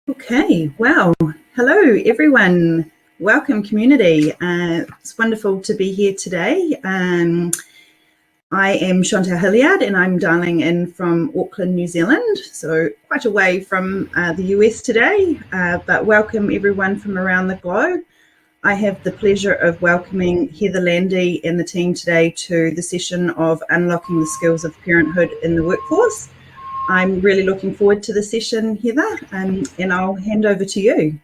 Okay, wow. Hello, everyone. Welcome, community. It's wonderful to be here today. I am Chantal Hilliard and I'm dialing in from Auckland, New Zealand, so quite away from the US today, but welcome everyone from around the globe. I have the pleasure of welcoming Heather Landy and the team today to the session of Unlocking the Skills of Parenthood in the Workforce. I'm really looking forward to the session, Heather, and I'll hand over to you.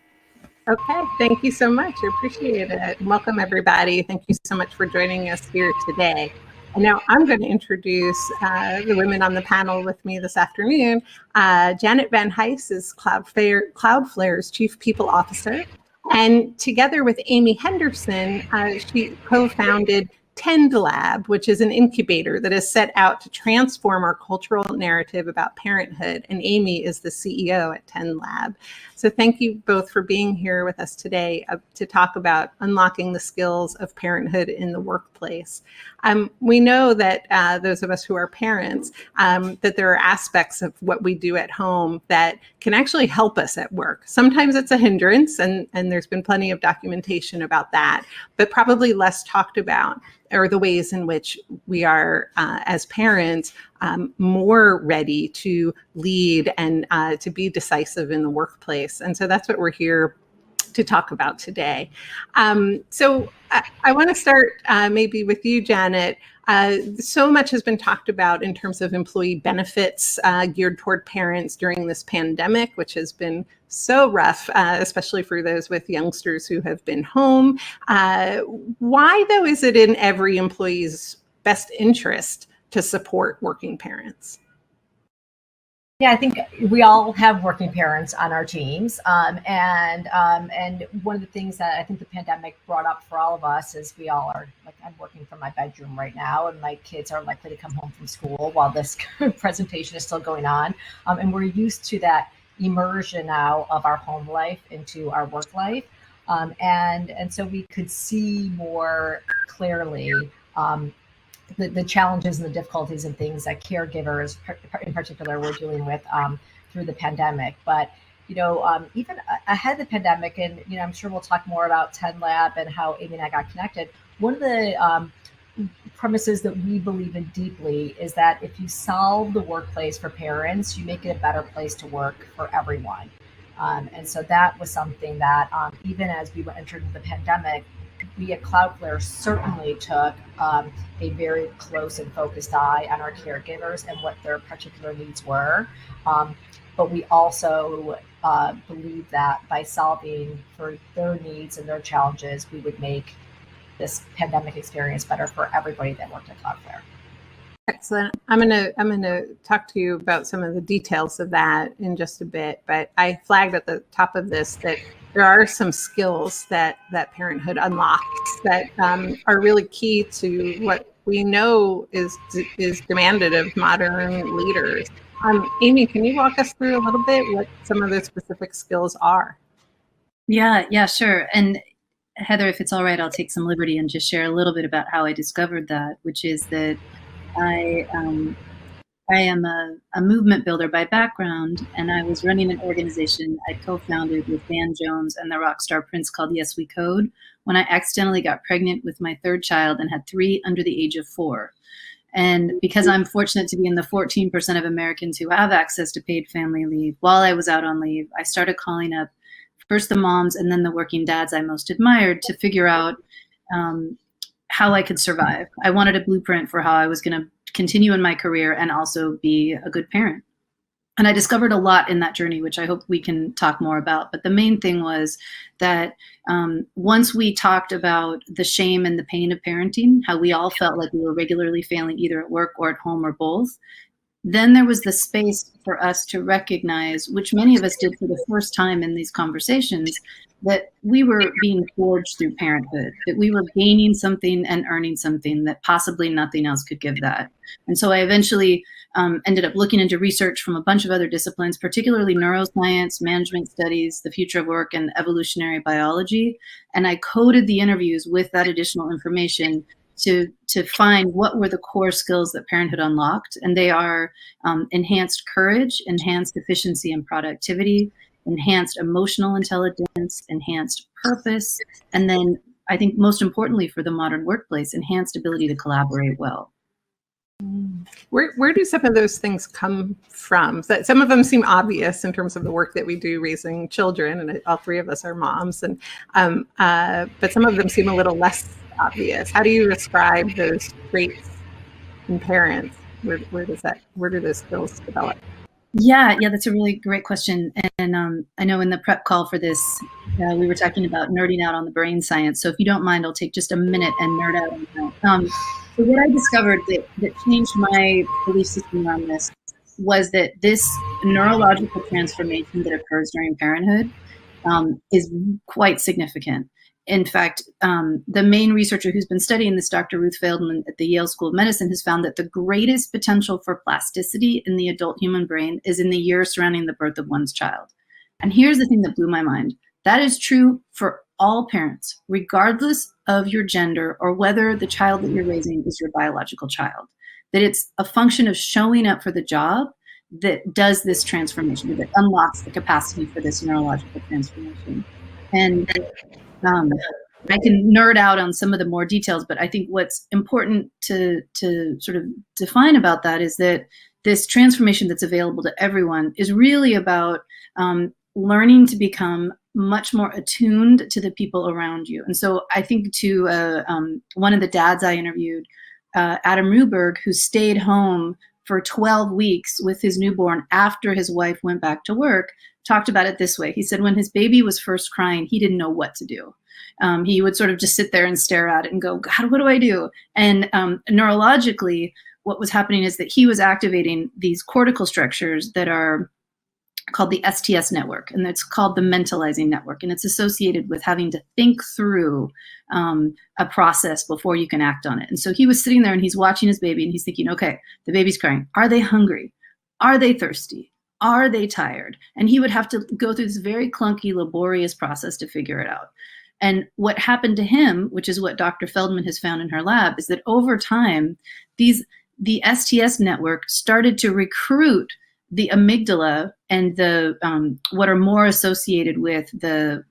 Okay, thank you so much. I appreciate it. Welcome, everybody. Thank you so much for joining us here today. And now I'm going to introduce the women on the panel with me this afternoon. Janet Van Heijs is Cloudflare's Chief People Officer. And together with Amy Henderson, she co-founded Tend Lab, which is an incubator that is set out to transform our cultural narrative about parenthood. And Amy is the CEO at Tend Lab. So thank you both for being here with us today to talk about unlocking the skills of parenthood in the workplace. We know that those of us who are parents, that there are aspects of what we do at home that can actually help us at work. Sometimes it's a hindrance, and there's been plenty of documentation about that, but probably less talked about are the ways in which we are, as parents, more ready to lead and to be decisive in the workplace. And so that's what we're here to talk about today. So I want to start maybe with you, Janet. So much has been talked about in terms of employee benefits geared toward parents during this pandemic, which has been so rough, especially for those with youngsters who have been home. Why, though, is it in every employee's best interest to support working parents? Yeah, I think we all have working parents on our teams. And one of the things that I think the pandemic brought up for all of us is we all are, like, I'm working from my bedroom right now, and my kids are likely to come home from school while this presentation is still going on. And we're used to that immersion now of our home life into our work life. And so we could see more clearly the challenges and the difficulties and things that caregivers in particular were dealing with through the pandemic. But, even ahead of the pandemic, and, I'm sure we'll talk more about Tend Lab and how Amy and I got connected. One of the premises that we believe in deeply is that if you solve the workplace for parents, you make it a better place to work for everyone. And so that was something that even as we entered the pandemic, we at Cloudflare certainly took a very close and focused eye on our caregivers and what their particular needs were. But we also believe that by solving for their needs and their challenges, we would make this pandemic experience better for everybody that worked at Cloudflare. Excellent. I'm gonna talk to you about some of the details of that in just a bit, but I flagged at the top of this that there are some skills that parenthood unlocks that are really key to what we know is demanded of modern leaders. Amy, can you walk us through a little bit what some of those specific skills are? Yeah, sure. And Heather, if it's all right, I'll take some liberty and just share a little bit about how I discovered that, which is that I am a movement builder by background, and I was running an organization I co-founded with Dan Jones and the rock star Prince called Yes We Code when I accidentally got pregnant with my third child and had 3 under the age of 4. And because I'm fortunate to be in the 14% of Americans who have access to paid family leave, while I was out on leave, I started calling up first the moms and then the working dads I most admired to figure out how I could survive. I wanted a blueprint for how I was going to continue in my career and also be a good parent. And I discovered a lot in that journey, which I hope we can talk more about. But the main thing was that once we talked about the shame and the pain of parenting, how we all felt like we were regularly failing either at work or at home or both, then there was the space for us to recognize, which many of us did for the first time in these conversations, that we were being forged through parenthood, that we were gaining something and earning something that possibly nothing else could give that. And so I eventually ended up looking into research from a bunch of other disciplines, particularly neuroscience, management studies, the future of work, and evolutionary biology. And I coded the interviews with that additional information to find what were the core skills that parenthood unlocked. And they are enhanced courage, enhanced efficiency and productivity, enhanced emotional intelligence, enhanced purpose, and then I think most importantly for the modern workplace, enhanced ability to collaborate well. Where do some of those things come from? Some of them seem obvious in terms of the work that we do raising children, and all three of us are moms, and but some of them seem a little less obvious. How do you describe those traits in parents? Where do those skills develop? Yeah, that's a really great question. And I know in the prep call for this, we were talking about nerding out on the brain science. So if you don't mind, I'll take just a minute and nerd out on that. So what I discovered that changed my belief system around this was that this neurological transformation that occurs during parenthood is quite significant. In fact, the main researcher who's been studying this, Dr. Ruth Feldman at the Yale School of Medicine, has found that the greatest potential for plasticity in the adult human brain is in the years surrounding the birth of one's child. And here's the thing that blew my mind. That is true for all parents, regardless of your gender or whether the child that you're raising is your biological child. That it's a function of showing up for the job that does this transformation, that unlocks the capacity for this neurological transformation. And I can nerd out on some of the more details, but I think what's important to sort of define about that is that this transformation that's available to everyone is really about learning to become much more attuned to the people around you. And so I think to one of the dads I interviewed, Adam Ruberg, who stayed home for 12 weeks with his newborn after his wife went back to work, talked about it this way. He said when his baby was first crying, he didn't know what to do. He would sort of just sit there and stare at it and go, God, what do I do? And neurologically, what was happening is that he was activating these cortical structures that are called the STS network, and it's called the mentalizing network, and it's associated with having to think through a process before you can act on it. And so he was sitting there and he's watching his baby and he's thinking, okay, the baby's crying. Are they hungry? Are they thirsty? Are they tired? And he would have to go through this very clunky, laborious process to figure it out. And what happened to him, which is what Dr. Feldman has found in her lab, is that over time, the STS network started to recruit the amygdala and the what are more associated with the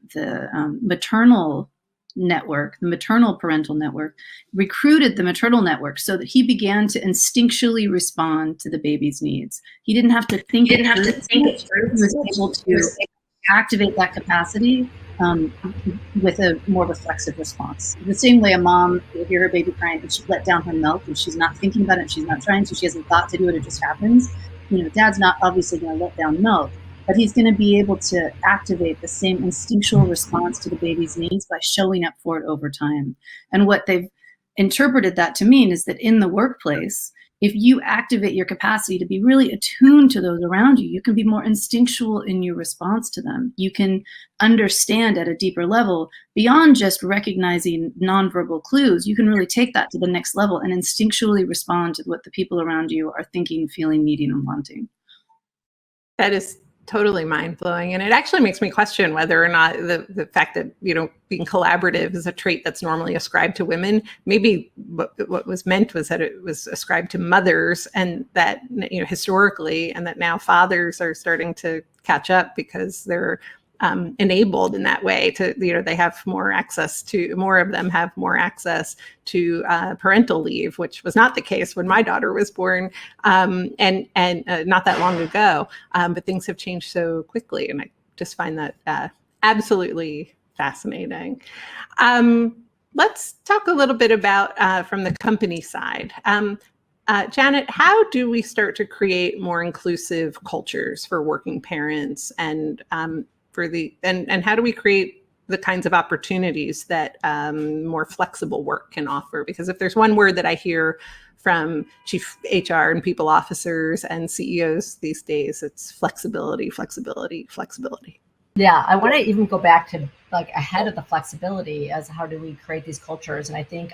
maternal network, the maternal parental network, recruited the maternal network so that he began to instinctually respond to the baby's needs. He didn't have to think it through. He was able to activate that capacity with a more reflexive response. The same way a mom will hear her baby crying and she let down her milk and she's not thinking about it, she's not trying to, she hasn't thought to do it, it just happens. Dad's not obviously going to let down milk, but he's going to be able to activate the same instinctual response to the baby's needs by showing up for it over time. And what they've interpreted that to mean is that in the workplace, if you activate your capacity to be really attuned to those around you, you can be more instinctual in your response to them. You can understand at a deeper level beyond just recognizing nonverbal clues. You can really take that to the next level and instinctually respond to what the people around you are thinking, feeling, needing, and wanting. That is totally mind-blowing. And it actually makes me question whether or not the fact that, being collaborative is a trait that's normally ascribed to women. Maybe what was meant was that it was ascribed to mothers, and that, historically, and that now fathers are starting to catch up because they're enabled in that way to, they have more of them have more access to parental leave, which was not the case when my daughter was born, and not that long ago. But things have changed so quickly, and I just find that absolutely fascinating. Let's talk a little bit about from the company side. Janet, how do we start to create more inclusive cultures for working parents, and how do we create the kinds of opportunities that more flexible work can offer? Because if there's one word that I hear from chief HR and people officers and CEOs these days, it's flexibility, flexibility, flexibility. Yeah, I want to even go back to ahead of the flexibility as how do we create these cultures. And I think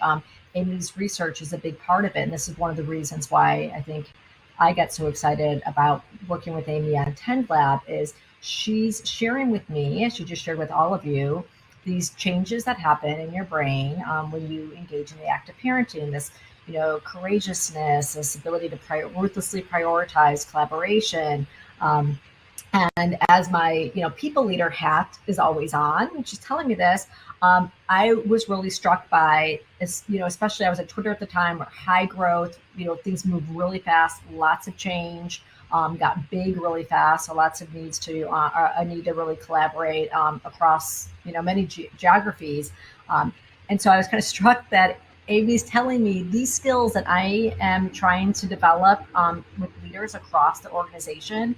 Amy's research is a big part of it. And this is one of the reasons why I think I get so excited about working with Amy on Tend Lab is she's sharing with me, as she just shared with all of you, these changes that happen in your brain when you engage in the act of parenting, this, courageousness, this ability to ruthlessly prioritize collaboration, And as my, people leader hat is always on, and she's telling me this, I was really struck by, especially I was at Twitter at the time, where high growth, things move really fast, lots of change, got big really fast, so lots of needs to a need to really collaborate across, many geographies. And so I was kind of struck that Amy's telling me these skills that I am trying to develop with leaders across the organization,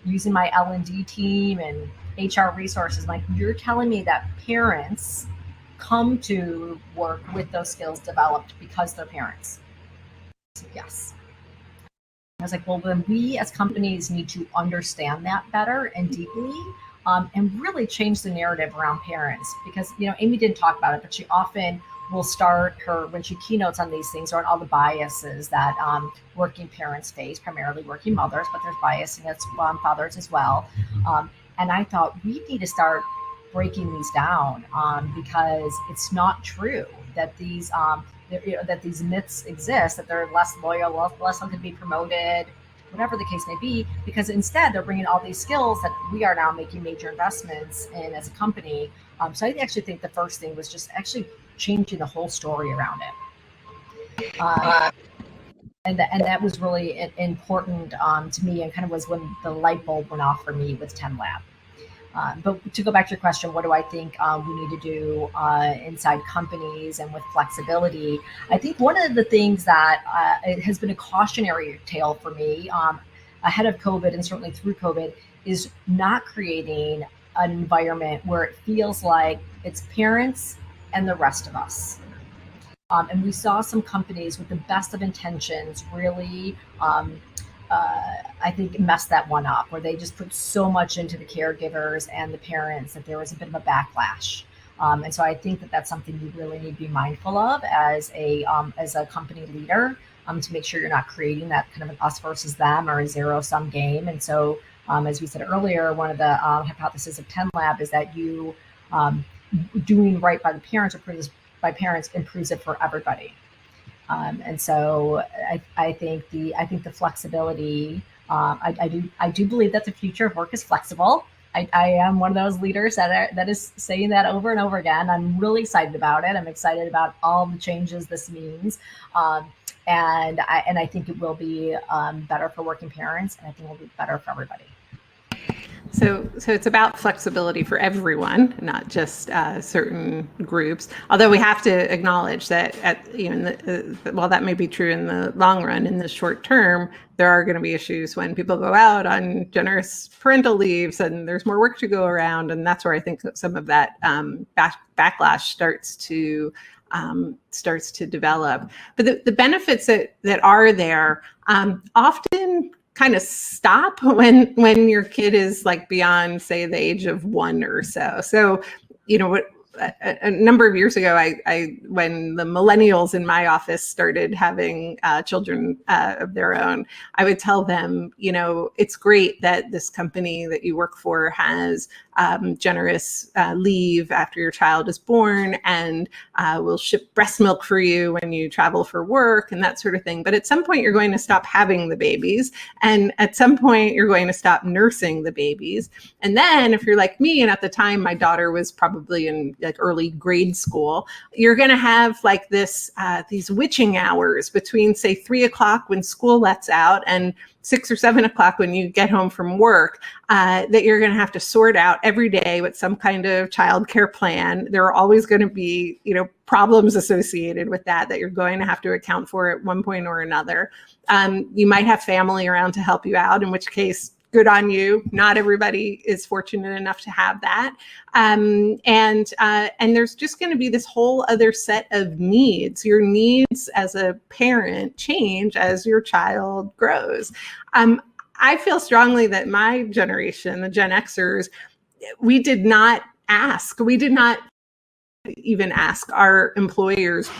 using my L&D team and HR resources. Like, you're telling me that parents come to work with those skills developed because they're parents. So, yes. I was like, well, then we as companies need to understand that better and deeply, and really change the narrative around parents. Because, Amy didn't talk about it, but she often will start when she keynotes on these things, on all the biases that working parents face, primarily working mothers, but there's bias against fathers as well. And I thought, we need to start breaking these down, because it's not true that these that these myths exist, that they're less loyal, less likely to be promoted, whatever the case may be, because instead they're bringing all these skills that we are now making major investments in as a company. So I actually think the first thing was just actually changing the whole story around it. And that was really important to me, and kind of was when the light bulb went off for me with 10 Lab. But to go back to your question, what do I think we need to do inside companies and with flexibility? I think one of the things that it has been a cautionary tale for me ahead of COVID, and certainly through COVID, is not creating an environment where it feels like it's parents and the rest of us. And we saw some companies with the best of intentions really, I think, messed that one up, where they just put so much into the caregivers and the parents that there was a bit of a backlash. And so I think that that's something you really need to be mindful of as a company leader, to make sure you're not creating that kind of an us versus them or a zero-sum game. And so, as we said earlier, one of the hypotheses of 10 Lab is that you doing right by the parents, by parents, improves it for everybody. And so I think the flexibility, I do believe that the future of work is flexible. I am one of those leaders that is saying that over and over again. I'm really excited about it. I'm excited about all the changes this means. And I think it will be better for working parents, and I think it will be better for everybody. So it's about flexibility for everyone, not just certain groups. Although we have to acknowledge that, while that may be true in the long run, in the short term, there are going to be issues when people go out on generous parental leaves and there's more work to go around, and that's where I think some of that backlash starts to develop. But the benefits that are there often kind of stop when your kid is like beyond, say, the age of 1 or so. So, a number of years ago, when the millennials in my office started having children of their own, I would tell them, it's great that this company that you work for has generous leave after your child is born, and we'll ship breast milk for you when you travel for work and that sort of thing. But at some point, you're going to stop having the babies, and at some point, you're going to stop nursing the babies. And then, if you're like me, and at the time my daughter was probably in like early grade school, you're going to have like these witching hours between, say, 3 o'clock when school lets out and 6 or 7 o'clock when you get home from work, that you're going to have to sort out every day with some kind of childcare plan. There are always going to be, problems associated with that you're going to have to account for at one point or another. You might have family around to help you out, in which case, good on you. Not everybody is fortunate enough to have that. And there's just going to be this whole other set of needs. Your needs as a parent change as your child grows. I feel strongly that my generation, the Gen Xers, we did not even ask our employers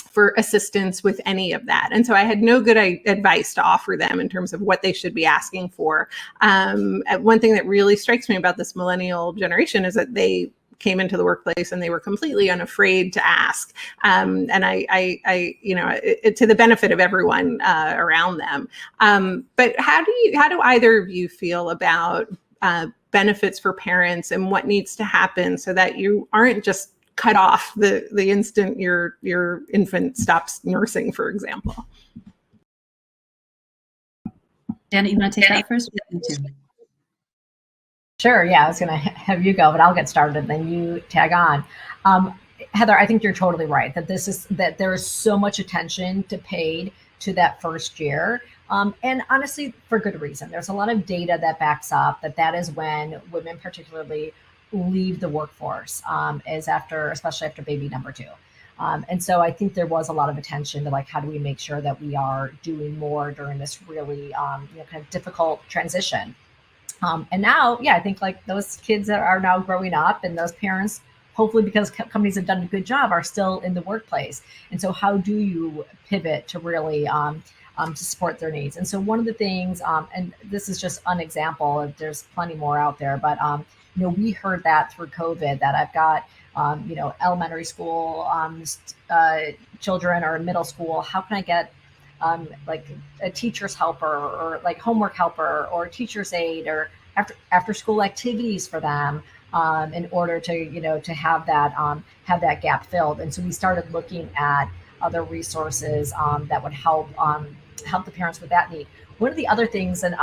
for assistance with any of that. And so I had no good advice to offer them in terms of what they should be asking for. One thing that really strikes me about this millennial generation is that they came into the workplace and they were completely unafraid to ask. And to the benefit of everyone around them. But how do either of you feel about benefits for parents and what needs to happen so that you aren't just cut off the instant your infant stops nursing, for example. Janet, you want to take that first? Sure. Yeah, I was going to have you go, but I'll get started and then you tag on. Heather, I think you're totally right that there is so much attention paid to that first year. And honestly, for good reason. There's a lot of data that backs up that is when women particularly leave the workforce, especially after baby number 2. And so I think there was a lot of attention to how do we make sure that we are doing more during this really kind of difficult transition. And now, I think those kids that are now growing up and those parents, hopefully because companies have done a good job, are still in the workplace. And so how do you pivot to really to support their needs? And so one of the things, and this is just an example, there's plenty more out there, but we heard that through COVID that I've got elementary school children or middle school. How can I get a teacher's helper or homework helper or teacher's aide or after school activities for them in order to have that gap filled? And so we started looking at other resources that would help the parents with that need. One of the other things that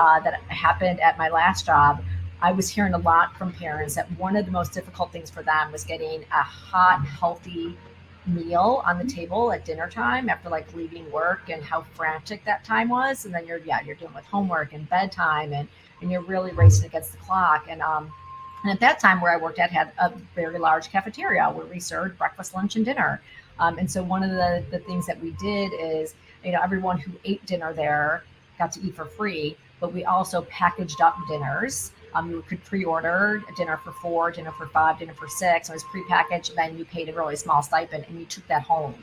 happened at my last job, I was hearing a lot from parents that one of the most difficult things for them was getting a hot, healthy meal on the table at dinner time after leaving work, and how frantic that time was. And then you're dealing with homework and bedtime and you're really racing against the clock. And at that time where I worked at had a very large cafeteria where we served breakfast, lunch, and dinner. And so one of the things that we did is, everyone who ate dinner there got to eat for free, but we also packaged up dinners. You could pre-order a dinner for 4, dinner for 5, dinner for 6. It was prepackaged. Then you paid a really small stipend and you took that home,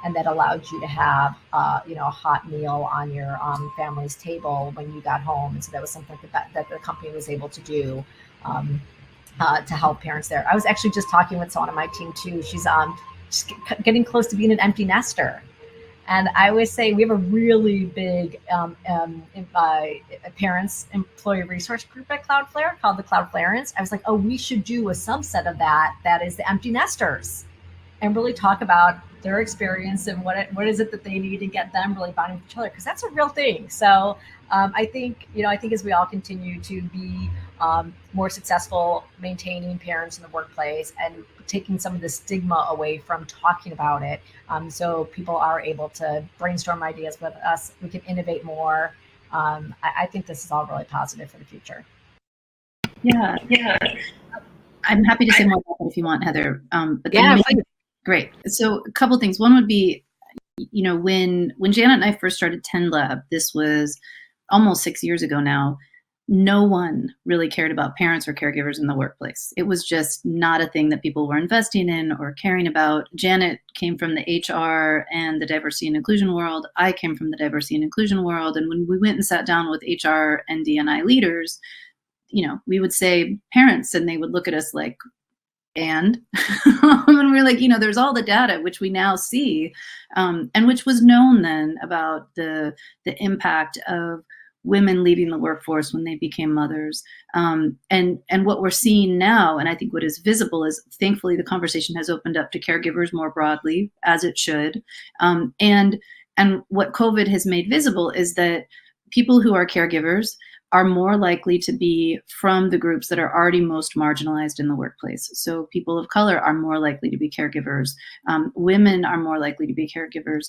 and that allowed you to have a hot meal on your family's table when you got home. And so that was something that the company was able to do to help parents there. I was actually just talking with someone on my team too. She's just getting close to being an empty nester. And I always say we have a really big parents employee resource group at Cloudflare called the Cloudflareans. I was like, oh, we should do a subset of that is the empty nesters, and really talk about their experience and what is it that they need to get them really bonding with each other, because that's a real thing. So I think as we all continue to be more successful maintaining parents in the workplace and taking some of the stigma away from talking about it, so people are able to brainstorm ideas with us, we can innovate more. I think this is all really positive for the future. Yeah. I'm happy to say more about that if you want, Heather. But great. So a couple things. One would be, when Janet and I first started 10 Lab, this was almost 6 years ago now, no one really cared about parents or caregivers in the workplace. It was just not a thing that people were investing in or caring about. Janet came from the HR and the diversity and inclusion world. I came from the diversity and inclusion world. And when we went and sat down with HR and D&I leaders, we would say parents, and they would look at us like, and we're like, there's all the data which we now see, and which was known then about the impact of women leaving the workforce when they became mothers. And what we're seeing now, and I think what is visible, is thankfully the conversation has opened up to caregivers more broadly, as it should. And what COVID has made visible is that people who are caregivers are more likely to be from the groups that are already most marginalized in the workplace. So people of color are more likely to be caregivers. Women are more likely to be caregivers.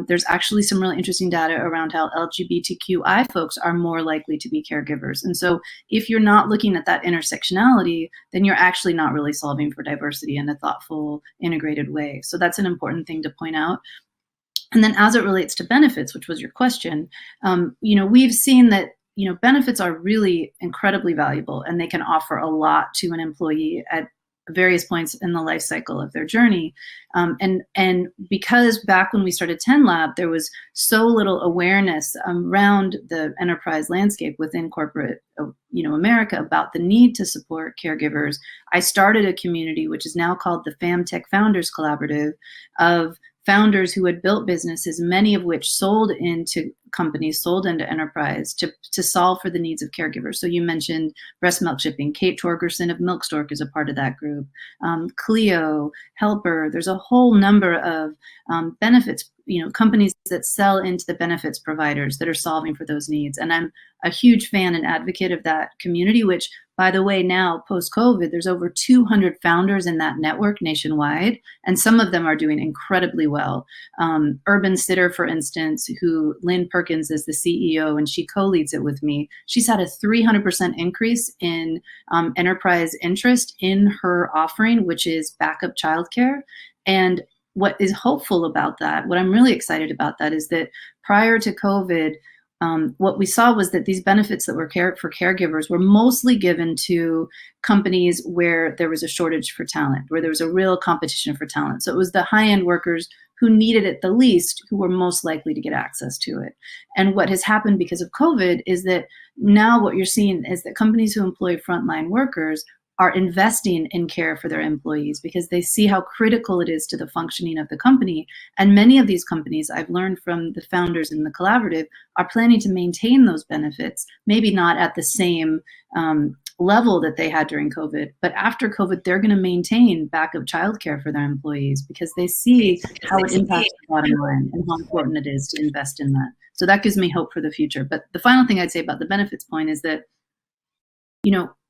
There's actually some really interesting data around how LGBTQI folks are more likely to be caregivers. And so if you're not looking at that intersectionality, then you're actually not really solving for diversity in a thoughtful, integrated way. So that's an important thing to point out. And then as it relates to benefits, which was your question, we've seen that benefits are really incredibly valuable, and they can offer a lot to an employee at various points in the life cycle of their journey. And because back when we started 10 Lab, there was so little awareness around the enterprise landscape within corporate, America about the need to support caregivers, I started a community which is now called the FamTech Founders Collaborative of founders who had built businesses, many of which sold into companies, sold into enterprise to solve for the needs of caregivers. So you mentioned breast milk shipping. Kate Torgerson of Milk Stork is a part of that group. Clio, Helper, there's a whole number of benefits, companies that sell into the benefits providers that are solving for those needs. And I'm a huge fan and advocate of that community, which, by the way, now post-COVID, there's over 200 founders in that network nationwide, and some of them are doing incredibly well. Urban Sitter, for instance, who Lynn Perkins is the CEO, and she co-leads it with me. She's had a 300% increase in enterprise interest in her offering, which is backup childcare. And what is hopeful about that, what I'm really excited about that, is that prior to COVID, what we saw was that these benefits that were for caregivers were mostly given to companies where there was a shortage for talent, where there was a real competition for talent. So it was the high-end workers who needed it the least who were most likely to get access to it. And what has happened because of COVID is that now what you're seeing is that companies who employ frontline workers are investing in care for their employees because they see how critical it is to the functioning of the company. And many of these companies, I've learned from the founders in the collaborative, are planning to maintain those benefits, maybe not at the same level that they had during COVID, but after COVID, they're going to maintain backup childcare for their employees because they see how it impacts the bottom line and how important it is to invest in that. So that gives me hope for the future. But the final thing I'd say about the benefits point is that,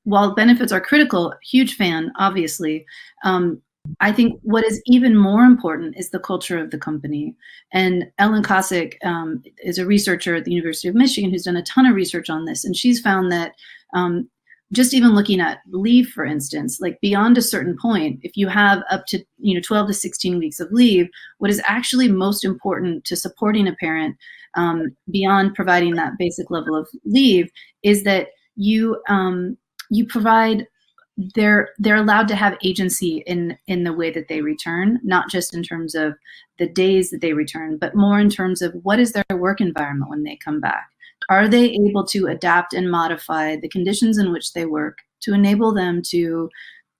while benefits are critical, huge fan, obviously, I think what is even more important is the culture of the company. And Ellen Kosick is a researcher at the University of Michigan who's done a ton of research on this. And she's found that just even looking at leave, for instance, like beyond a certain point, if you have up to 12 to 16 weeks of leave, what is actually most important to supporting a parent beyond providing that basic level of leave is that you provide, they're allowed to have agency in the way that they return, not just in terms of the days that they return, but more in terms of what is their work environment when they come back. Are they able to adapt and modify the conditions in which they work to enable them to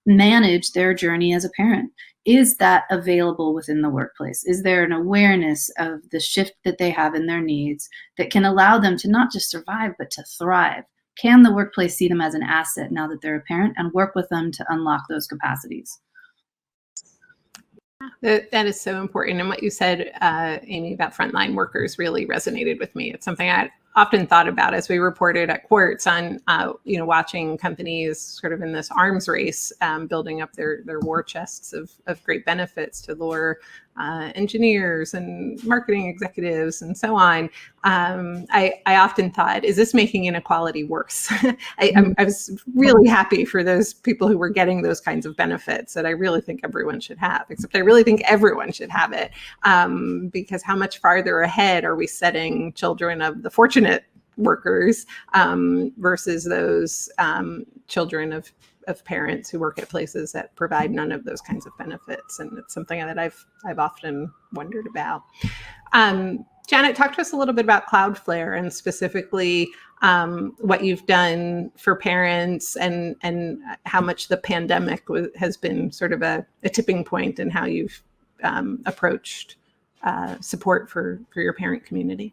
manage their journey as a parent? Is that available within the workplace? Is there an awareness of the shift that they have in their needs that can allow them to not just survive, but to thrive? Can the workplace see them as an asset now that they're a parent and work with them to unlock those capacities? That is so important. And what you said, Amy, about frontline workers really resonated with me. It's something I often thought about as we reported at Quartz on, watching companies sort of in this arms race, building up their war chests of great benefits to lure engineers and marketing executives and so on. I often thought, is this making inequality worse? I was really happy for those people who were getting those kinds of benefits that I really think everyone should have, except I really think everyone should have it, because how much farther ahead are we setting children of the fortunate workers versus those children of parents who work at places that provide none of those kinds of benefits. And it's something that I've often wondered about. Janet, talk to us a little bit about Cloudflare and specifically what you've done for parents and how much the pandemic has been sort of a tipping point in how you've approached support for your parent community.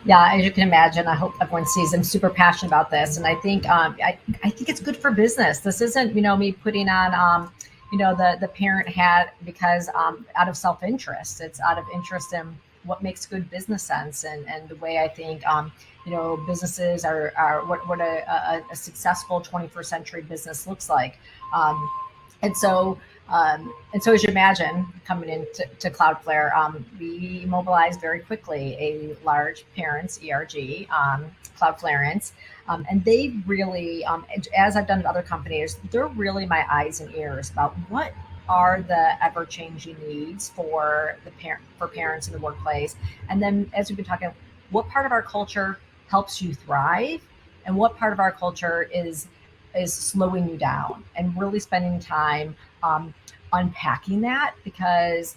Yeah, as you can imagine, I hope everyone sees I'm super passionate about this, and I think I think it's good for business. This isn't me putting on the parent hat because out of self-interest. It's out of interest in what makes good business sense and the way I think businesses are what a successful 21st century business looks like. And so as you imagine, coming into Cloudflare, we mobilized very quickly a large parents ERG, Cloudflareans, and they really, as I've done at other companies, they're really my eyes and ears about what are the ever-changing needs for parents in the workplace, and then as we've been talking, what part of our culture helps you thrive, and what part of our culture is slowing you down, and really spending time unpacking that, because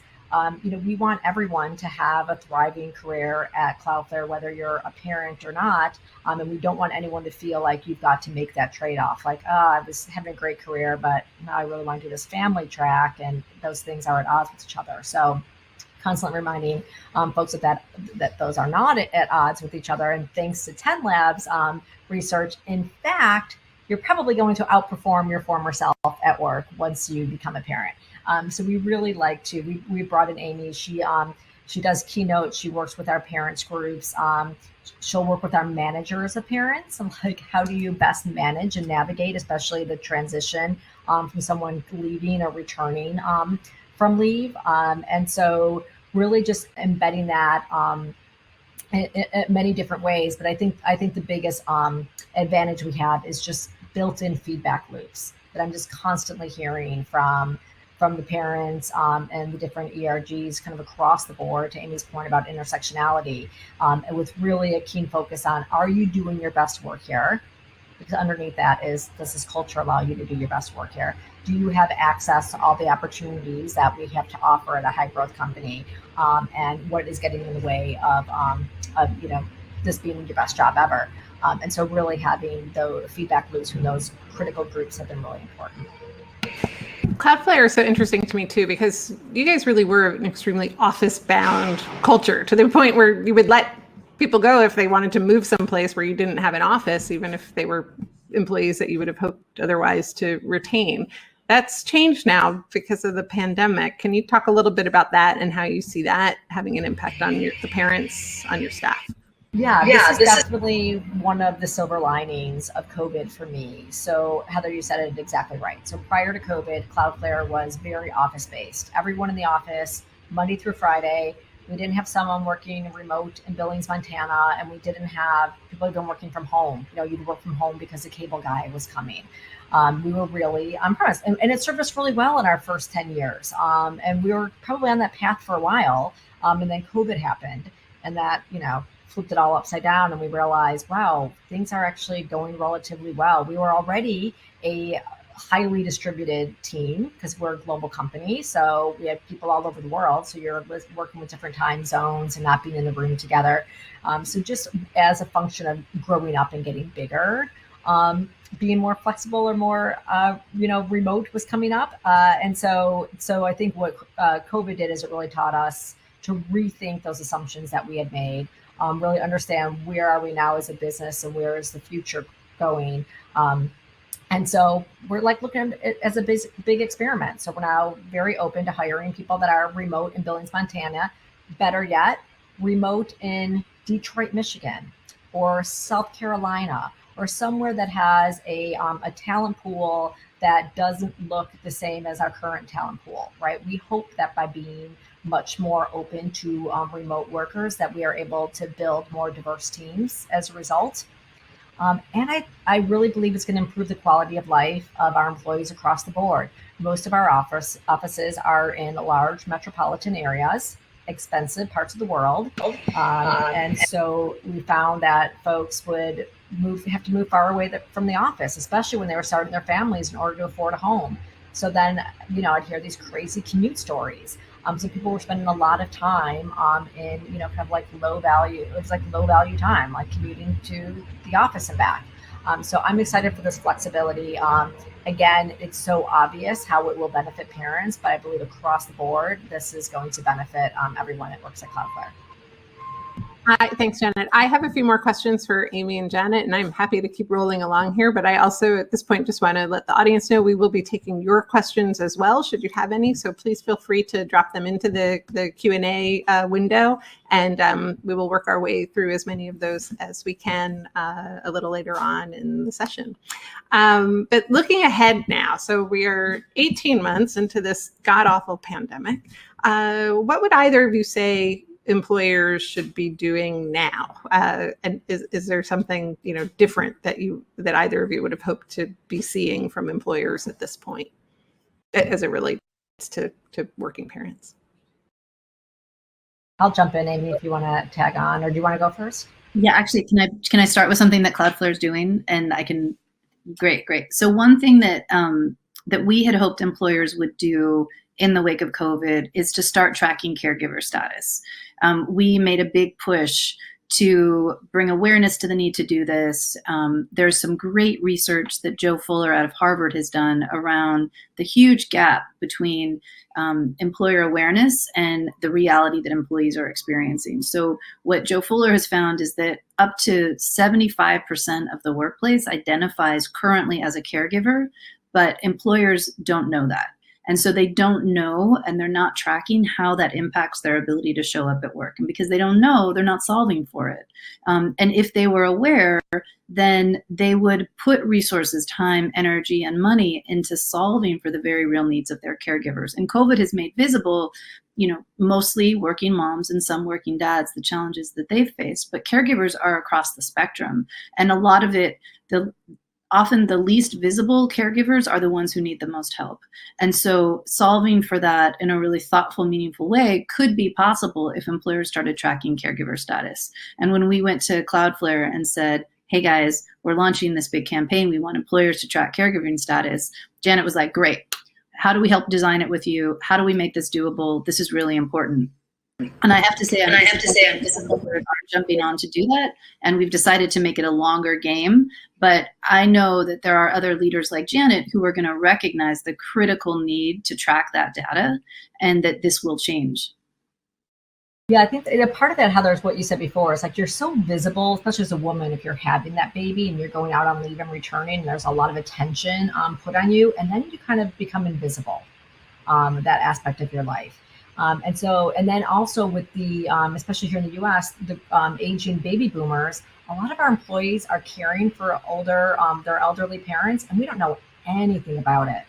we want everyone to have a thriving career at Cloudflare, whether you're a parent or not, and we don't want anyone to feel like you've got to make that trade-off, like, I was having a great career, but now I really want to do this family track, and those things are at odds with each other. So constantly reminding folks that those are not at odds with each other. And thanks to 10 Labs research, in fact, you're probably going to outperform your former self at work once you become a parent. So we really like to, we brought in Amy. She does keynotes. She works with our parents groups. She'll work with our managers of parents. And like, how do you best manage and navigate, especially the transition from someone leaving or returning from leave. And so really just embedding that in many different ways. But I think the biggest advantage we have is just built-in feedback loops that I'm just constantly hearing from the parents and the different ERGs kind of across the board, to Amy's point about intersectionality, and with really a keen focus on, are you doing your best work here? Because underneath that is, does this culture allow you to do your best work here? Do you have access to all the opportunities that we have to offer at a high growth company? And what is getting in the way of this being your best job ever? And so really having the feedback loops from those critical groups have been really important. Cloudflare is so interesting to me too, because you guys really were an extremely office-bound culture, to the point where you would let people go if they wanted to move someplace where you didn't have an office, even if they were employees that you would have hoped otherwise to retain. That's changed now because of the pandemic. Can you talk a little bit about that and how you see that having an impact on the parents, on your staff? Yeah, this is definitely one of the silver linings of COVID for me. So Heather, you said it exactly right. So prior to COVID, Cloudflare was very office-based. Everyone in the office, Monday through Friday. We didn't have someone working remote in Billings, Montana, and we didn't have people even working from home. You'd work from home because the cable guy was coming. We were really on premise, and it served us really well in our first 10 years. And we were probably on that path for a while. And then COVID happened, and that, flipped it all upside down, and we realized, wow, things are actually going relatively well. We were already a highly distributed team because we're a global company. So we have people all over the world. So you're working with different time zones and not being in the room together. So just as a function of growing up and getting bigger, being more flexible or more, remote was coming up. And so I think what COVID did is it really taught us to rethink those assumptions that we had made. Really understand, where are we now as a business and where is the future going? And so we're like looking at it as a big experiment. So we're now very open to hiring people that are remote in Billings, Montana. Better yet, remote in Detroit, Michigan, or South Carolina, or somewhere that has a talent pool that doesn't look the same as our current talent pool, right? We hope that by being much more open to remote workers, that we are able to build more diverse teams as a result. And I really believe it's going to improve the quality of life of our employees across the board. Most of our offices are in large metropolitan areas, expensive parts of the world. And so we found that folks would have to move far away from the office, especially when they were starting their families in order to afford a home. So then, I'd hear these crazy commute stories. So people were spending a lot of time in, kind of like low value time, like commuting to the office and back. So I'm excited for this flexibility. Again, it's so obvious how it will benefit parents, but I believe across the board, this is going to benefit everyone that works at Cloudflare. Thanks, Janet. I have a few more questions for Amy and Janet, and I'm happy to keep rolling along here. But I also, at this point, just want to let the audience know we will be taking your questions as well, should you have any. So please feel free to drop them into the Q&A window, and we will work our way through as many of those as we can a little later on in the session. But looking ahead now, so we are 18 months into this god-awful pandemic. What would either of you say employers should be doing now? And is there something different that either of you would have hoped to be seeing from employers at this point as it relates to working parents? I'll jump in, Amy, if you want to tag on, or do you want to go first? Yeah, actually, can I start with something that Cloudflare is doing, and I can. Great. So one thing that that we had hoped employers would do in the wake of COVID is to start tracking caregiver status. We made a big push to bring awareness to the need to do this. There's some great research that Joe Fuller out of Harvard has done around the huge gap between employer awareness and the reality that employees are experiencing. So what Joe Fuller has found is that up to 75% of the workplace identifies currently as a caregiver, but employers don't know that. And so they don't know, and they're not tracking how that impacts their ability to show up at work. And because they don't know, they're not solving for it. And if they were aware, then they would put resources, time, energy, and money into solving for the very real needs of their caregivers. And COVID has made visible, mostly working moms and some working dads, the challenges that they've faced. But caregivers are across the spectrum. And a lot of it, often the least visible caregivers are the ones who need the most help. And so solving for that in a really thoughtful, meaningful way could be possible if employers started tracking caregiver status. And when we went to Cloudflare and said, hey guys, we're launching this big campaign, we want employers to track caregiving status, Janet was like, great. How do we help design it with you? How do we make this doable? This is really important. And I have to say, I'm disappointed jumping on to do that. And we've decided to make it a longer game. But I know that there are other leaders like Janet who are going to recognize the critical need to track that data and that this will change. Yeah, I think a part of that, Heather, is what you said before. It's like you're so visible, especially as a woman, if you're having that baby and you're going out on leave and returning, and there's a lot of attention put on you, and then you kind of become invisible, that aspect of your life. And then also with the, especially here in the US, the aging baby boomers, a lot of our employees are caring for their elderly parents, and we don't know anything about it.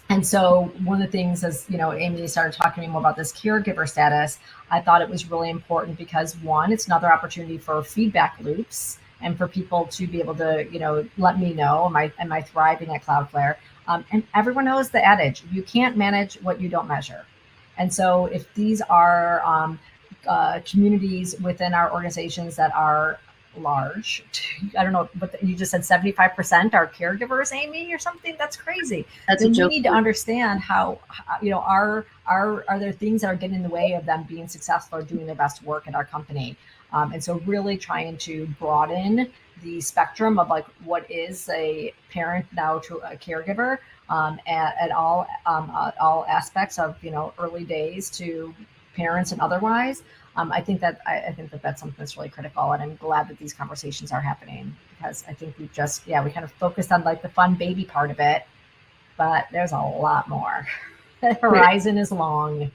And so one of the things, as Amy started talking to me more about this caregiver status, I thought it was really important because one, it's another opportunity for feedback loops and for people to be able to, let me know, am I thriving at Cloudflare? And everyone knows the adage, you can't manage what you don't measure. And so if these are communities within our organizations that are large, I don't know, but you just said 75% are caregivers, Amy, or something? That's crazy. That's then a joke. We need to understand how are there things that are getting in the way of them being successful or doing their best work at our company? And so really trying to broaden the spectrum of like what is a parent now to a caregiver at all aspects of early days to parents and otherwise. I think that that's something that's really critical, and I'm glad that these conversations are happening because I think we kind of focused on like the fun baby part of it, but there's a lot more. The horizon is long.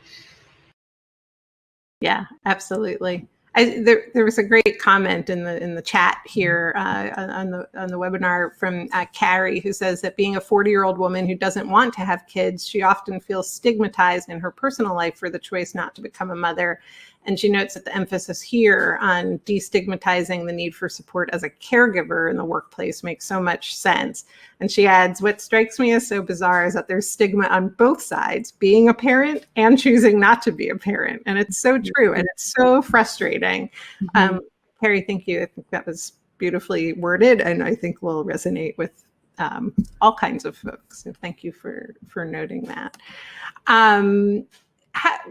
Yeah, absolutely. There was a great comment in the chat here on the webinar from Carrie, who says that being a 40-year-old woman who doesn't want to have kids, she often feels stigmatized in her personal life for the choice not to become a mother. And she notes that the emphasis here on destigmatizing the need for support as a caregiver in the workplace makes so much sense. And she adds, what strikes me as so bizarre is that there's stigma on both sides, being a parent and choosing not to be a parent. And it's so true. And it's so frustrating. Mm-hmm. Carrie, thank you. I think that was beautifully worded, and I think will resonate with all kinds of folks. So thank you for noting that.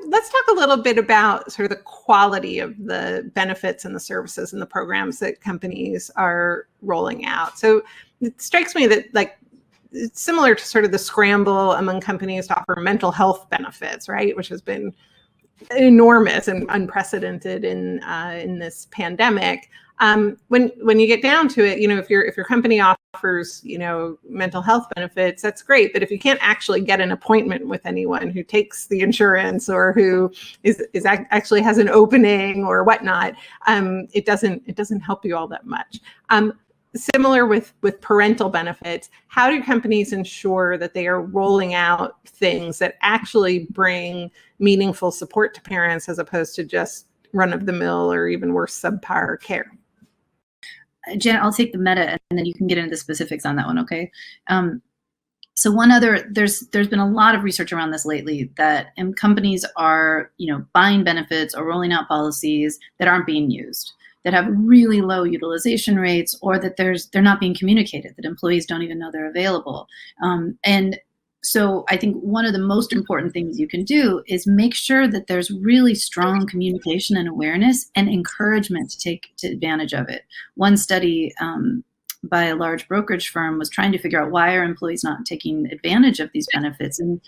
Let's talk a little bit about sort of the quality of the benefits and the services and the programs that companies are rolling out. So it strikes me that it's similar to sort of the scramble among companies to offer mental health benefits, right? Which has been enormous and unprecedented in this pandemic. When you get down to it, if your company offers, mental health benefits, that's great. But if you can't actually get an appointment with anyone who takes the insurance or who is actually has an opening or whatnot, it doesn't help you all that much. Similar with parental benefits, how do companies ensure that they are rolling out things that actually bring meaningful support to parents as opposed to just run-of-the-mill or even worse, subpar care? Janet, I'll take the meta and then you can get into the specifics on that one, okay? So there's been a lot of research around this lately that companies are, buying benefits or rolling out policies that aren't being used, that have really low utilization rates, or that they're not being communicated, that employees don't even know they're available. And So I think one of the most important things you can do is make sure that there's really strong communication and awareness and encouragement to take advantage of it. One study by a large brokerage firm was trying to figure out why are employees not taking advantage of these benefits. And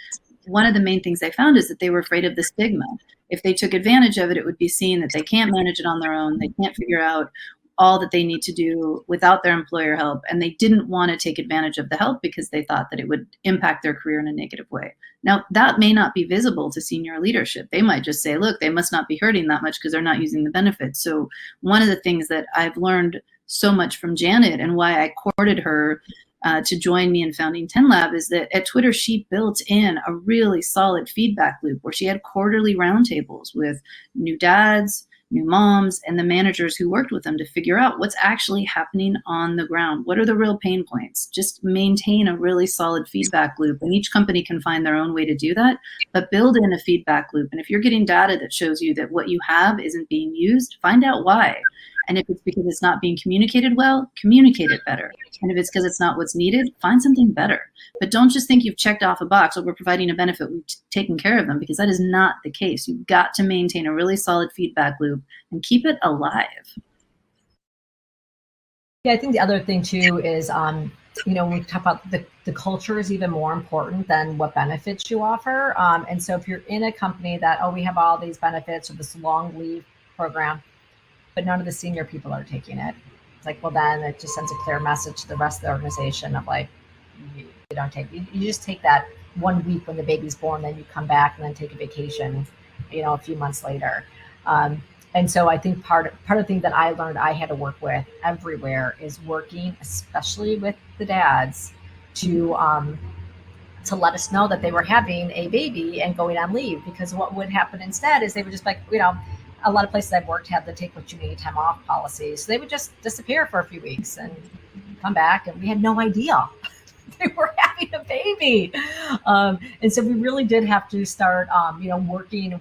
one of the main things they found is that they were afraid of the stigma. If they took advantage of it, it would be seen that they can't manage it on their own. They can't figure out all that they need to do without their employer help. And they didn't want to take advantage of the help because they thought that it would impact their career in a negative way. Now, that may not be visible to senior leadership. They might just say, look, they must not be hurting that much because they're not using the benefits. So one of the things that I've learned so much from Janet and why I courted her to join me in founding 10 Lab is that at Twitter, she built in a really solid feedback loop where she had quarterly roundtables with new dads, new moms, and the managers who worked with them to figure out what's actually happening on the ground. What are the real pain points? Just maintain a really solid feedback loop. And each company can find their own way to do that, but build in a feedback loop. And if you're getting data that shows you that what you have isn't being used, find out why. And if it's because it's not being communicated well, communicate it better. And if it's because it's not what's needed, find something better. But don't just think you've checked off a box or we're providing a benefit, we've taken care of them, because that is not the case. You've got to maintain a really solid feedback loop and keep it alive. Yeah, I think the other thing too is, when we talk about the culture is even more important than what benefits you offer. And so if you're in a company that, we have all these benefits or this long leave program, but none of the senior people are taking it. It's like, well, then it just sends a clear message to the rest of the organization of like, you don't take, you just take that 1 week when the baby's born, then you come back and then take a vacation, a few months later. And so I think part of the thing that I learned I had to work with everywhere is working, especially with the dads, to let us know that they were having a baby and going on leave, because what would happen instead is they would just like, a lot of places I've worked have the take what you need time off policies. So they would just disappear for a few weeks and come back, and we had no idea they were having a baby. And so we really did have to start, working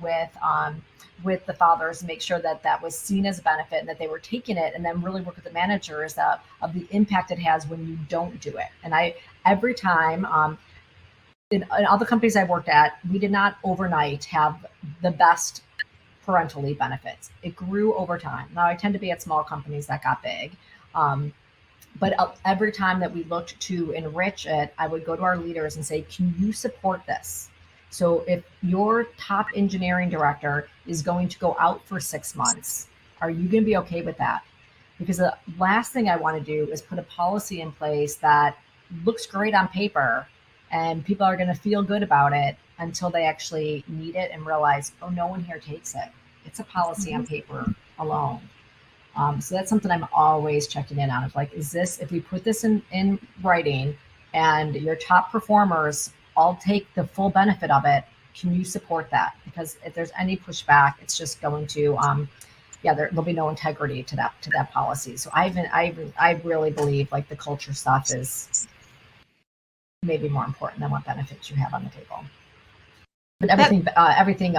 with the fathers and make sure that that was seen as a benefit and that they were taking it, and then really work with the managers of the impact it has when you don't do it. And every time, in all the companies I worked at, we did not overnight have the best parental leave benefits. It grew over time. Now I tend to be at small companies that got big. But every time that we looked to enrich it, I would go to our leaders and say, can you support this? So if your top engineering director is going to go out for 6 months, are you going to be okay with that? Because the last thing I want to do is put a policy in place that looks great on paper and people are going to feel good about it until they actually need it and realize, oh, no one here takes it. It's a policy on paper alone. So that's something I'm always checking in on. It's like, is this, if we put this in writing and your top performers all take the full benefit of it, can you support that? Because if there's any pushback, it's just going to, there'll be no integrity to that policy. So I really believe like the culture stuff is maybe more important than what benefits you have on the table. But everything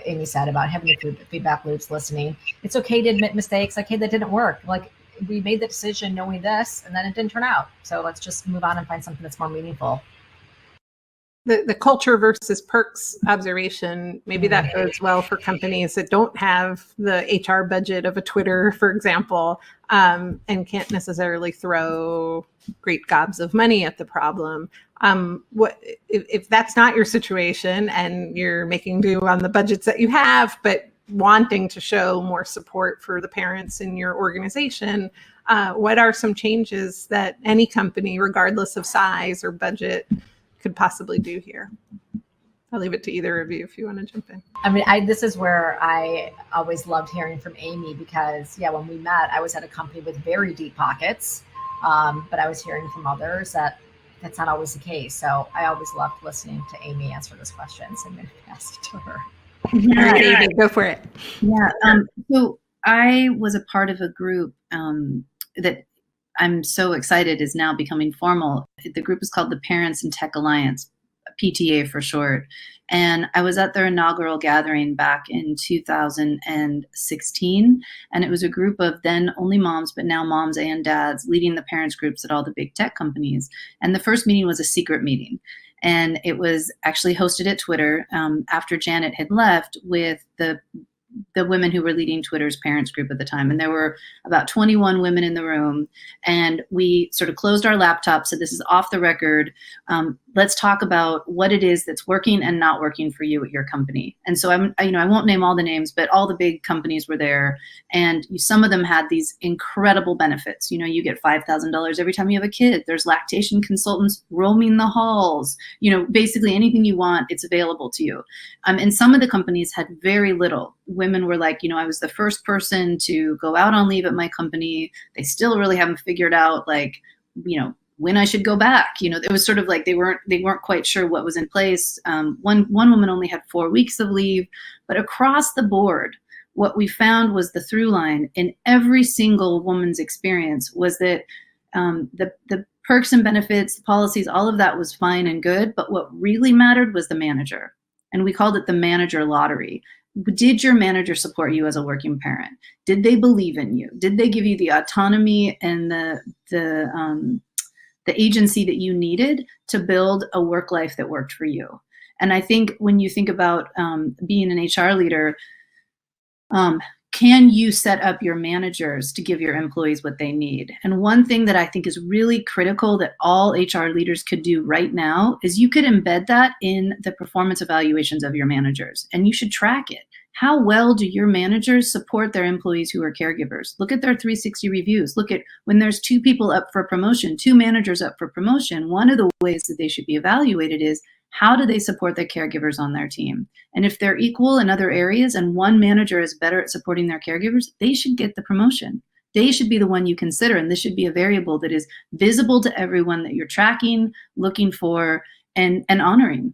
Amy said about having the feedback loops, listening, it's okay to admit mistakes. Like, hey, that didn't work. Like, we made the decision knowing this, and then it didn't turn out. So let's just move on and find something that's more meaningful. The culture versus perks observation, maybe that goes well for companies that don't have the HR budget of a Twitter, for example, and can't necessarily throw great gobs of money at the problem. What if that's not your situation and you're making do on the budgets that you have, but wanting to show more support for the parents in your organization? What are some changes that any company, regardless of size or budget, could possibly do here? I'll leave it to either of you if you want to jump in. I mean, this is where I always loved hearing from Amy, because when we met, I was at a company with very deep pockets, but I was hearing from others that that's not always the case. So I always loved listening to Amy answer those questions. I'm going to pass it to her. Yeah. Amy, go for it. Yeah. So I was a part of a group that I'm so excited is now becoming formal. The group is called the Parents in Tech Alliance, PTA for short. And I was at their inaugural gathering back in 2016. And it was a group of then only moms, but now moms and dads leading the parents groups at all the big tech companies. And the first meeting was a secret meeting. And it was actually hosted at Twitter after Janet had left with the women who were leading Twitter's parents group at the time. And there were about 21 women in the room. And we sort of closed our laptops. So this is off the record. Let's talk about what it is that's working and not working for you at your company. And so I won't name all the names, but all the big companies were there. And some of them had these incredible benefits. You get $5,000 every time you have a kid. There's lactation consultants roaming the halls. Basically anything you want, it's available to you. And some of the companies had very little. Women were like, I was the first person to go out on leave at my company. They still really haven't figured out when I should go back. It was sort of like they weren't quite sure what was in place. One woman only had 4 weeks of leave, but across the board, what we found was the through line in every single woman's experience was that the perks and benefits, the policies, all of that was fine and good. But what really mattered was the manager. And we called it the manager lottery. Did your manager support you as a working parent? Did they believe in you? Did they give you the autonomy and the agency that you needed to build a work life that worked for you? And I think when you think about being an HR leader, can you set up your managers to give your employees what they need? And one thing that I think is really critical that all HR leaders could do right now is you could embed that in the performance evaluations of your managers, and you should track it. How well do your managers support their employees who are caregivers? Look at their 360 reviews. Look at when there's 2 people up for promotion, 2 managers up for promotion. One of the ways that they should be evaluated is how do they support their caregivers on their team? And if they're equal in other areas and one manager is better at supporting their caregivers, they should get the promotion. They should be the one you consider. And this should be a variable that is visible to everyone that you're tracking, looking for, and honoring.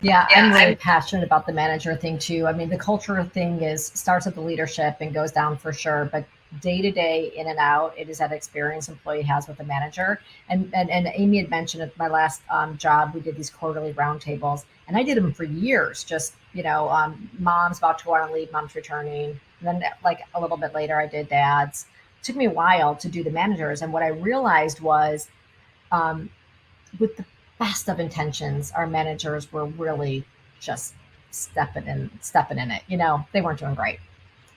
Yeah, I'm really passionate about the manager thing too. I mean, the culture thing starts at the leadership and goes down for sure, but day to day, in and out, it is that experience employee has with the manager. And Amy had mentioned at my last job, we did these quarterly roundtables, and I did them for years. Just moms about to go on leave, moms returning, and then like a little bit later, I did dads. It took me a while to do the managers, and what I realized was, with the best of intentions, our managers were really just stepping in it. They weren't doing great.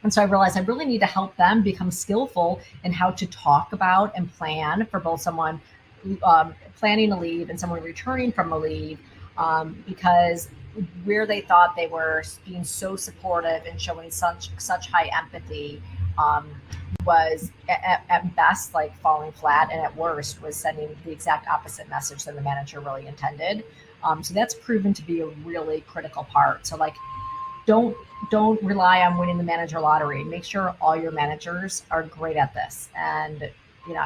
And so I realized I really need to help them become skillful in how to talk about and plan for both someone planning a leave and someone returning from a leave, because where they thought they were being so supportive and showing such high empathy was at best like falling flat, and at worst was sending the exact opposite message than the manager really intended. So that's proven to be a really critical part. So don't rely on winning the manager lottery. Make sure all your managers are great at this. And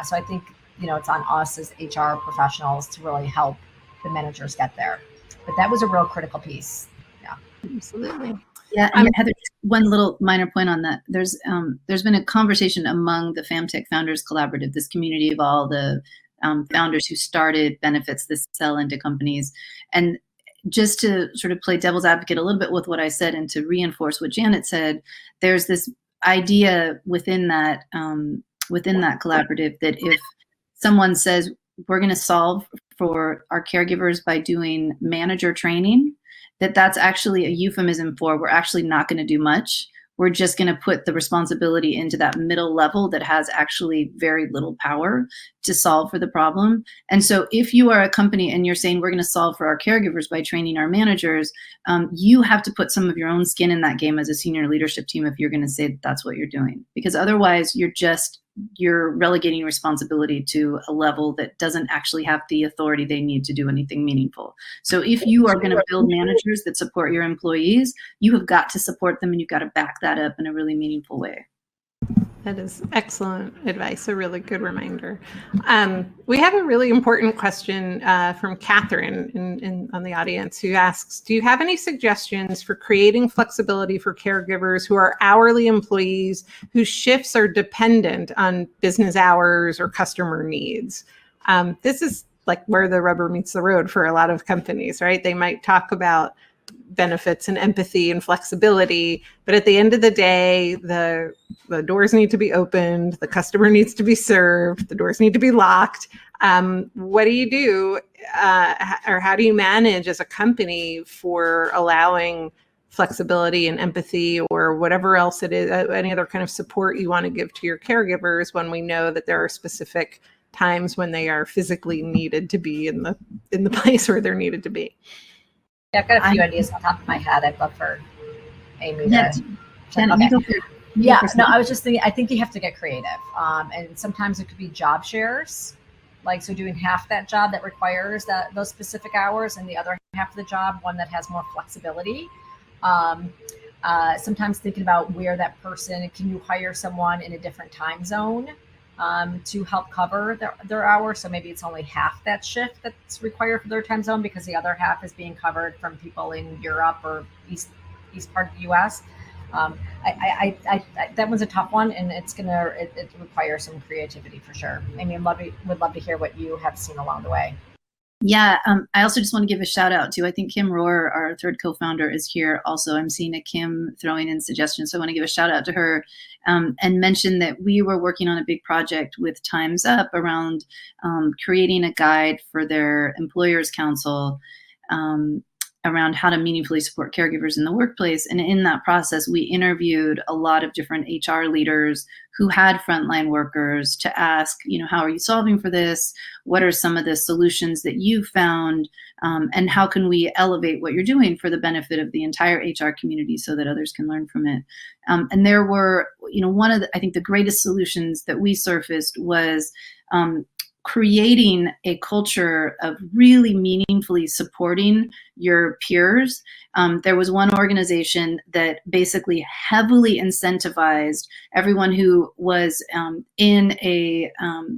so I think it's on us as HR professionals to really help the managers get there. But that was a real critical piece. Yeah, absolutely. Yeah, and Heather, one little minor point on that. There's been a conversation among the FamTech Founders Collaborative, this community of all the founders who started benefits that sell into companies. And just to sort of play devil's advocate a little bit with what I said and to reinforce what Janet said, there's this idea within that collaborative that if someone says we're going to solve for our caregivers by doing manager training, that's actually a euphemism for we're actually not going to do much. We're just going to put the responsibility into that middle level that has actually very little power to solve for the problem. And so if you are a company and you're saying we're going to solve for our caregivers by training our managers, you have to put some of your own skin in that game as a senior leadership team if you're going to say that's what you're doing. Because otherwise you're relegating responsibility to a level that doesn't actually have the authority they need to do anything meaningful. So if you are going to build managers that support your employees, you have got to support them and you've got to back that up in a really meaningful way. That is excellent advice, a really good reminder. We have a really important question from Catherine on the audience, who asks, do you have any suggestions for creating flexibility for caregivers who are hourly employees whose shifts are dependent on business hours or customer needs? This is like where the rubber meets the road for a lot of companies, right? They might talk about benefits and empathy and flexibility, but at the end of the day, the doors need to be opened, the customer needs to be served, the doors need to be locked. What do you do or how do you manage as a company for allowing flexibility and empathy or whatever else it is, any other kind of support you want to give to your caregivers when we know that there are specific times when they are physically needed to be in the place where they're needed to be? Yeah, I've got a few ideas on top of my head. I'd love for Amy to. Yeah, no, I was just thinking, I think you have to get creative. And sometimes it could be job shares. Like, so doing half that job that requires those specific hours and the other half of the job, one that has more flexibility. Sometimes thinking about where that person, can you hire someone in a different time zone to help cover their hours? So maybe it's only half that shift that's required for their time zone because the other half is being covered from people in Europe or east part of the US. That one's a tough one, and it requires some creativity for sure. I mean, would love to hear what you have seen along the way. Yeah, I also just want to give a shout out to, I think Kim Rohr, our third co-founder, is here also. I'm seeing a Kim throwing in suggestions, so I want to give a shout out to her and mention that we were working on a big project with Time's Up around creating a guide for their employers council around how to meaningfully support caregivers in the workplace. And in that process, we interviewed a lot of different HR leaders who had frontline workers to ask, how are you solving for this? What are some of the solutions that you've found? And how can we elevate what you're doing for the benefit of the entire HR community so that others can learn from it? And there were, one of I think the greatest solutions that we surfaced was creating a culture of really meaningfully supporting your peers. There was one organization that basically heavily incentivized everyone who was in a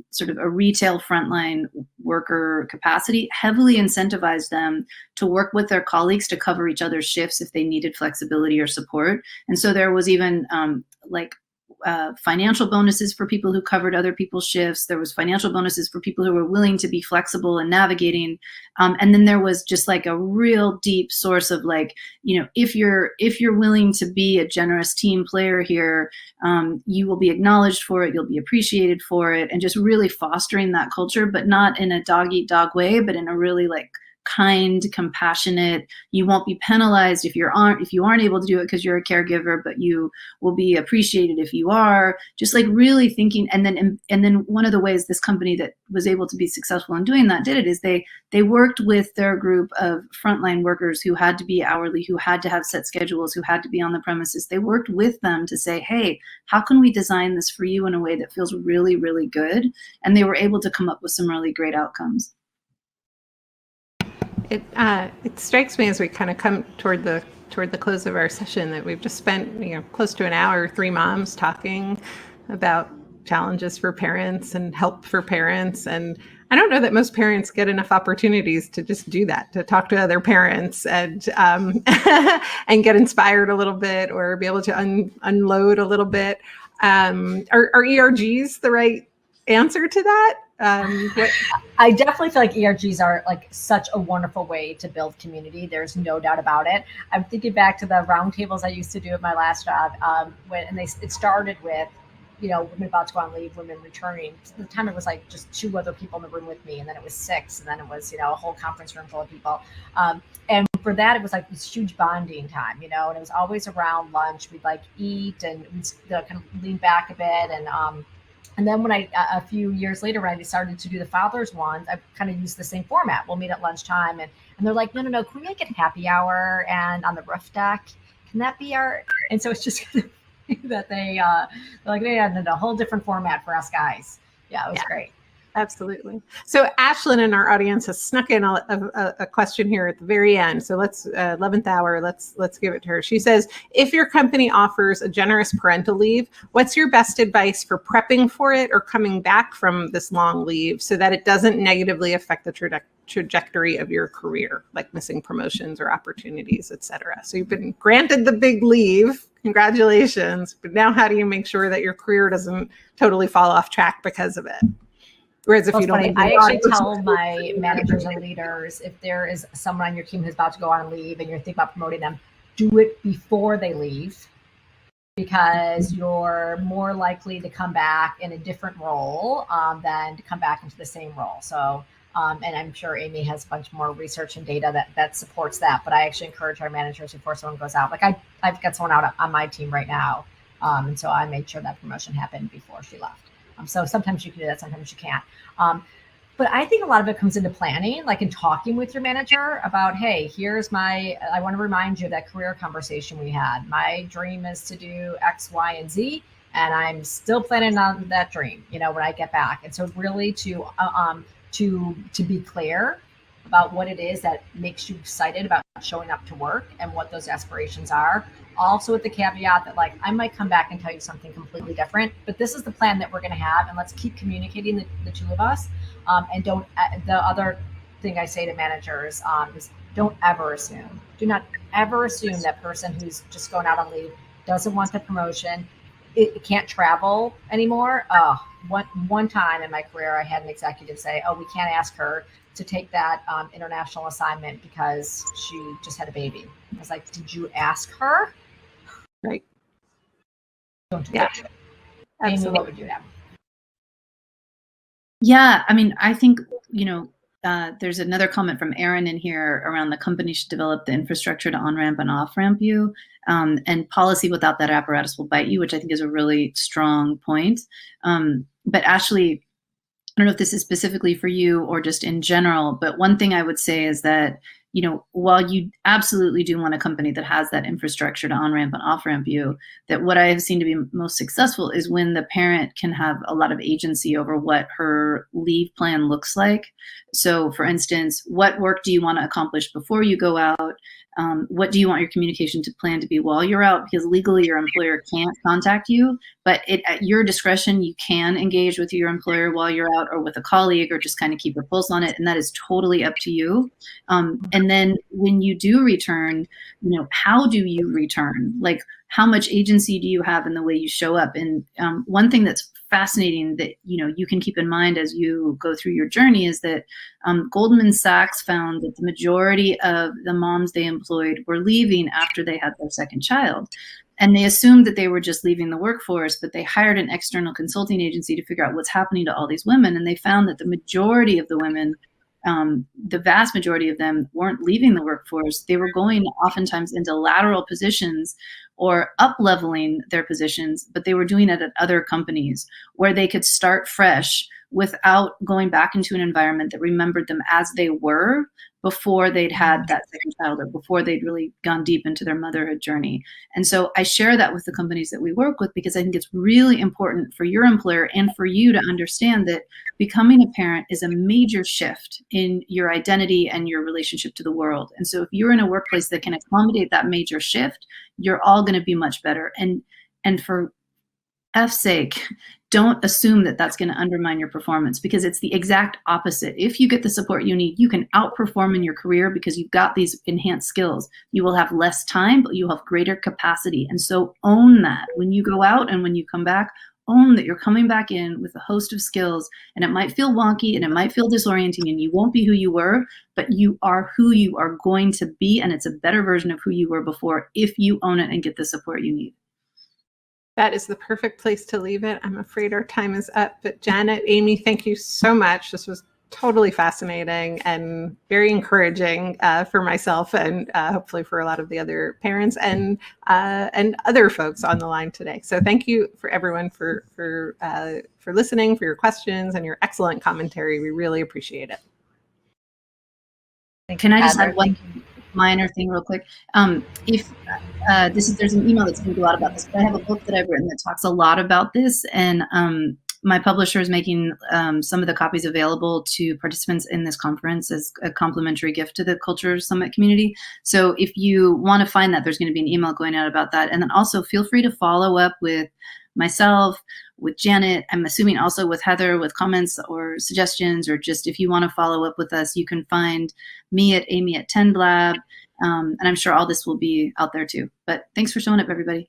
sort of a retail frontline worker capacity, heavily incentivized them to work with their colleagues to cover each other's shifts if they needed flexibility or support. And so there was even financial bonuses for people who covered other people's shifts. There was financial bonuses for people who were willing to be flexible and navigating. And then there was just like a real deep source of if you're willing to be a generous team player here, you will be acknowledged for it. You'll be appreciated for it. And just really fostering that culture, but not in a dog eat dog way, but in a really kind, compassionate, you won't be penalized if you aren't able to do it because you're a caregiver, but you will be appreciated if you are. Just really thinking. And then one of the ways this company that was able to be successful in doing that did it is they worked with their group of frontline workers who had to be hourly, who had to have set schedules, who had to be on the premises. They worked with them to say, hey, how can we design this for you in a way that feels really, really good? And they were able to come up with some really great outcomes. It strikes me as we kind of come toward the close of our session that we've just spent close to an hour, three moms talking about challenges for parents and help for parents. And I don't know that most parents get enough opportunities to just do that, to talk to other parents and and get inspired a little bit or be able to unload a little bit. Are ERGs the right answer to that? I definitely feel like ERGs are such a wonderful way to build community. There's no doubt about it. I'm thinking back to the roundtables I used to do at my last job, it started with, women about to go on leave, women returning. At the time it was just two other people in the room with me, and then it was six, and then it was a whole conference room full of people. And for that, it was this huge bonding time, and it was always around lunch. We'd eat and we'd kind of lean back a bit and then when a few years later, when I started to do the fathers ones, I kind of used the same format. We'll meet at lunchtime and they're like, no, can we make it happy hour and on the roof deck? Can that be our, and so it's just that they're like, yeah, a whole different format for us guys. Yeah, it was great. Absolutely. So Ashlyn in our audience has snuck in a question here at the very end. So let's 11th hour. Let's give it to her. She says, if your company offers a generous parental leave, what's your best advice for prepping for it or coming back from this long leave so that it doesn't negatively affect the trajectory of your career, like missing promotions or opportunities, et cetera? So you've been granted the big leave. Congratulations. But now how do you make sure that your career doesn't totally fall off track because of it? Whereas if you don't, I actually tell my managers and leaders, if there is someone on your team who's about to go on leave and you're thinking about promoting them, do it before they leave, because you're more likely to come back in a different role than to come back into the same role. So And I'm sure Amy has a bunch more research and data that supports that. But I actually encourage our managers before someone goes out. Like I've got someone out on my team right now. And so I made sure that promotion happened before she left. So sometimes you can do that, sometimes you can't. But I think a lot of it comes into planning, like in talking with your manager about, hey, I want to remind you of that career conversation we had. My dream is to do X, Y, and Z, and I'm still planning on that dream, when I get back. And so really to be clear about what it is that makes you excited about showing up to work and what those aspirations are. Also with the caveat that I might come back and tell you something completely different, but this is the plan that we're going to have, and let's keep communicating the two of us. And don't, the other thing I say to managers is don't ever assume. Do not ever assume that person who's just going out on leave doesn't want the promotion. It can't travel anymore. One time in my career, I had an executive say, "Oh, we can't ask her to take that international assignment because she just had a baby." I was like, "Did you ask her?" Right. Don't do that. Amy, what would you have? Yeah, I mean, I think, there's another comment from Erin in here around the company should develop the infrastructure to on-ramp and off-ramp you. And policy without that apparatus will bite you, which I think is a really strong point. But Ashley, I don't know if this is specifically for you or just in general, but one thing I would say is that, while you absolutely do want a company that has that infrastructure to on-ramp and off-ramp you, that what I have seen to be most successful is when the parent can have a lot of agency over what her leave plan looks like. So for instance, what work do you want to accomplish before you go out? What do you want your communication to plan to be while you're out? Because legally your employer can't contact you, but at your discretion, you can engage with your employer while you're out or with a colleague or just kind of keep a pulse on it. And that is totally up to you. And then when you do return, how do you return? Like, how much agency do you have in the way you show up? And one thing that's fascinating that you can keep in mind as you go through your journey is that Goldman Sachs found that the majority of the moms they employed were leaving after they had their second child. And they assumed that they were just leaving the workforce, but they hired an external consulting agency to figure out what's happening to all these women. And they found that the majority of the women, the vast majority of them, weren't leaving the workforce. They were going oftentimes into lateral positions or up-leveling their positions, but they were doing it at other companies where they could start fresh without going back into an environment that remembered them as they were before they'd had that second child or before they'd really gone deep into their motherhood journey. And so I share that with the companies that we work with because I think it's really important for your employer and for you to understand that becoming a parent is a major shift in your identity and your relationship to the world. And so if you're in a workplace that can accommodate that major shift, you're all going to be much better. And for F's sake, don't assume that that's going to undermine your performance because it's the exact opposite. If you get the support you need, you can outperform in your career because you've got these enhanced skills. You will have less time, but you'll have greater capacity. And so own that. When you go out and when you come back, own that you're coming back in with a host of skills, and it might feel wonky and it might feel disorienting and you won't be who you were, but you are who you are going to be. And it's a better version of who you were before if you own it and get the support you need. That is the perfect place to leave it. I'm afraid our time is up, but Janet, Amy, thank you so much. This was totally fascinating and very encouraging for myself and hopefully for a lot of the other parents and other folks on the line today. So thank you for everyone for listening, for your questions and your excellent commentary. We really appreciate it. Can I just add one minor thing real quick? There's an email that's going to go out about this, but I have a book that I've written that talks a lot about this, and my publisher is making some of the copies available to participants in this conference as a complimentary gift to the Culture Summit community. So if you want to find that, there's going to be an email going out about that. And then also feel free to follow up with myself, with Janet, I'm assuming also with Heather, with comments or suggestions, or just if you want to follow up with us, you can find me at Amy at 10blab. And I'm sure all this will be out there too. But thanks for showing up, everybody.